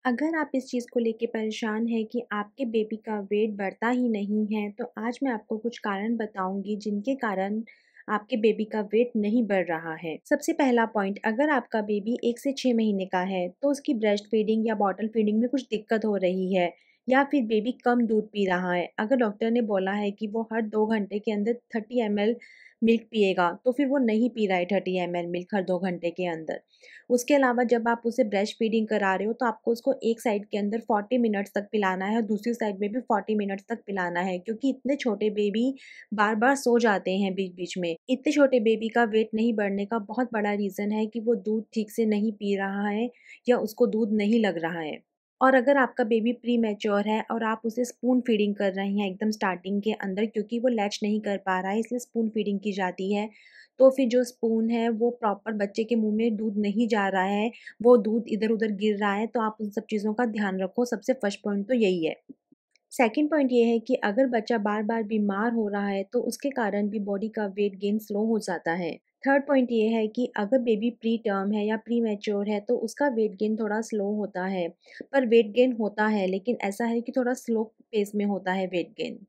अगर आप इस चीज़ को लेके परेशान हैं कि आपके बेबी का वेट बढ़ता ही नहीं है, तो आज मैं आपको कुछ कारण बताऊँगी जिनके कारण आपके बेबी का वेट नहीं बढ़ रहा है। सबसे पहला पॉइंट, अगर आपका बेबी 1 से 6 महीने का है, तो उसकी ब्रेस्ट फीडिंग या बॉटल फीडिंग में कुछ दिक्कत हो रही है या फिर बेबी कम दूध पी रहा है। अगर डॉक्टर ने बोला है कि वो हर 2 घंटे के अंदर 30 ml मिल्क पिएगा, तो फिर वो नहीं पी रहा है 30 ml मिल्क हर 2 घंटे के अंदर। उसके अलावा जब आप उसे ब्रेस्ट फीडिंग करा रहे हो तो आपको उसको एक साइड के अंदर 40 मिनट्स तक पिलाना है और दूसरी साइड में भी 40 मिनट्स तक पिलाना है, क्योंकि इतने छोटे बेबी बार-बार सो जाते हैं बीच-बीच में। इतने छोटे बेबी का वेट नहीं बढ़ने का बहुत बड़ा रीज़न है कि वो दूध ठीक से नहीं पी रहा है या उसको दूध नहीं लग रहा है। और अगर आपका बेबी प्री मैच्योर है और आप उसे स्पून फीडिंग कर रहे हैं एकदम स्टार्टिंग के अंदर, क्योंकि वो लैच नहीं कर पा रहा है इसलिए स्पून फीडिंग की जाती है, तो फिर जो स्पून है वो प्रॉपर बच्चे के मुँह में दूध नहीं जा रहा है, वो दूध इधर-उधर गिर रहा है, तो आप उन सब चीज़ों का ध्यान रखो। सबसे फर्स्ट पॉइंट तो यही है। सेकंड पॉइंट ये है कि अगर बच्चा बार-बार बीमार हो रहा है, तो उसके कारण भी बॉडी का वेट गेन स्लो हो जाता है। थर्ड पॉइंट ये है कि अगर बेबी प्री टर्म है या प्री मैच्योर है, तो उसका वेट गेन थोड़ा स्लो होता है। पर वेट गेन होता है, लेकिन ऐसा है कि थोड़ा स्लो पेस में होता है वेट गेन।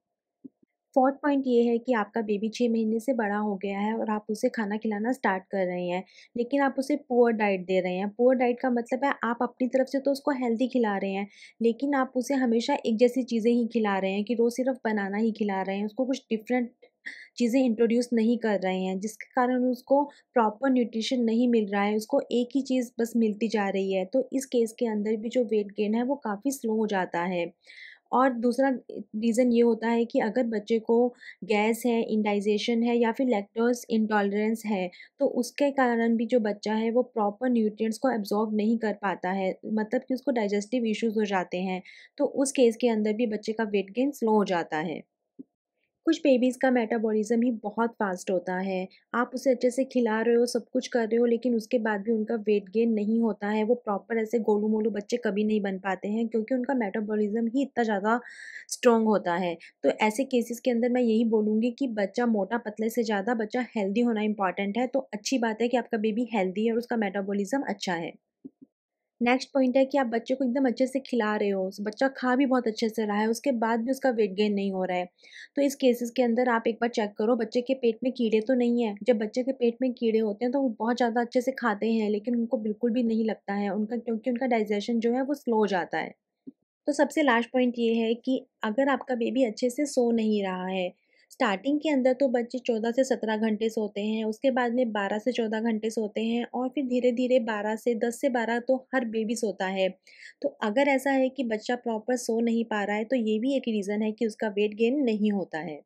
फोर्थ पॉइंट ये है कि आपका बेबी 6 महीने से बड़ा हो गया है और आप उसे खाना खिलाना स्टार्ट कर रहे हैं, लेकिन आप उसे पुअर डाइट दे रहे हैं। पुअर डाइट का मतलब है आप अपनी तरफ से तो उसको हेल्दी खिला रहे हैं, लेकिन आप उसे हमेशा एक जैसी चीज़ें ही खिला रहे हैं कि रोज़ सिर्फ बनाना ही खिला रहे हैं, उसको कुछ डिफरेंट चीज़ें इंट्रोड्यूस नहीं कर रहे हैं, जिसके कारण उसको प्रॉपर न्यूट्रिशन नहीं मिल रहा है, उसको एक ही चीज़ बस मिलती जा रही है। तो इस केस के अंदर भी जो वेट गेन है वो काफ़ी स्लो हो जाता है। और दूसरा रीज़न ये होता है कि अगर बच्चे को गैस है, इंडाइजेशन है या फिर लैक्टोज़ इंटॉलरेंस है, तो उसके कारण भी जो बच्चा है वो प्रॉपर न्यूट्रिएंट्स को एब्ज़ॉर्ब नहीं कर पाता है, मतलब कि उसको डाइजेस्टिव इश्यूज़ हो जाते हैं। तो उस केस के अंदर भी बच्चे का वेट गेन स्लो हो जाता है। कुछ बेबीज़ का मेटाबॉलिज़्म ही बहुत फ़ास्ट होता है। आप उसे अच्छे से खिला रहे हो, सब कुछ कर रहे हो, लेकिन उसके बाद भी उनका वेट गेन नहीं होता है। वो प्रॉपर ऐसे गोलू-मोलू बच्चे कभी नहीं बन पाते हैं, क्योंकि उनका मेटाबॉलिज़्म ही इतना ज़्यादा स्ट्रॉन्ग होता है। तो ऐसे केसेज़ के अंदर मैं यही बोलूँगी कि बच्चा मोटा-पतले से ज़्यादा बच्चा हेल्दी होना इम्पॉर्टेंट है। तो अच्छी बात है कि आपका बेबी हेल्दी है और उसका मेटाबॉलिज़्म अच्छा है। नेक्स्ट पॉइंट है कि आप बच्चे को एकदम अच्छे से खिला रहे हो, बच्चा खा भी बहुत अच्छे से रहा है, उसके बाद भी उसका वेट गेन नहीं हो रहा है। तो इस केसेस के अंदर आप एक बार चेक करो बच्चे के पेट में कीड़े तो नहीं है। जब बच्चे के पेट में कीड़े होते हैं तो वो बहुत ज़्यादा अच्छे से खाते हैं, लेकिन उनको बिल्कुल भी नहीं लगता है उनका, क्योंकि उनका डाइजेशन जो है वो स्लो हो जाता है। तो सबसे लास्ट पॉइंट ये है कि अगर आपका बेबी अच्छे से सो नहीं रहा है, स्टार्टिंग के अंदर तो बच्चे 14 से 17 घंटे सोते हैं, उसके बाद में 12 से 14 घंटे सोते हैं और फिर धीरे-धीरे 12 से 10 से 12 तो हर बेबी सोता है। तो अगर ऐसा है कि बच्चा प्रॉपर सो नहीं पा रहा है, तो ये भी एक रीज़न है कि उसका वेट गेन नहीं होता है।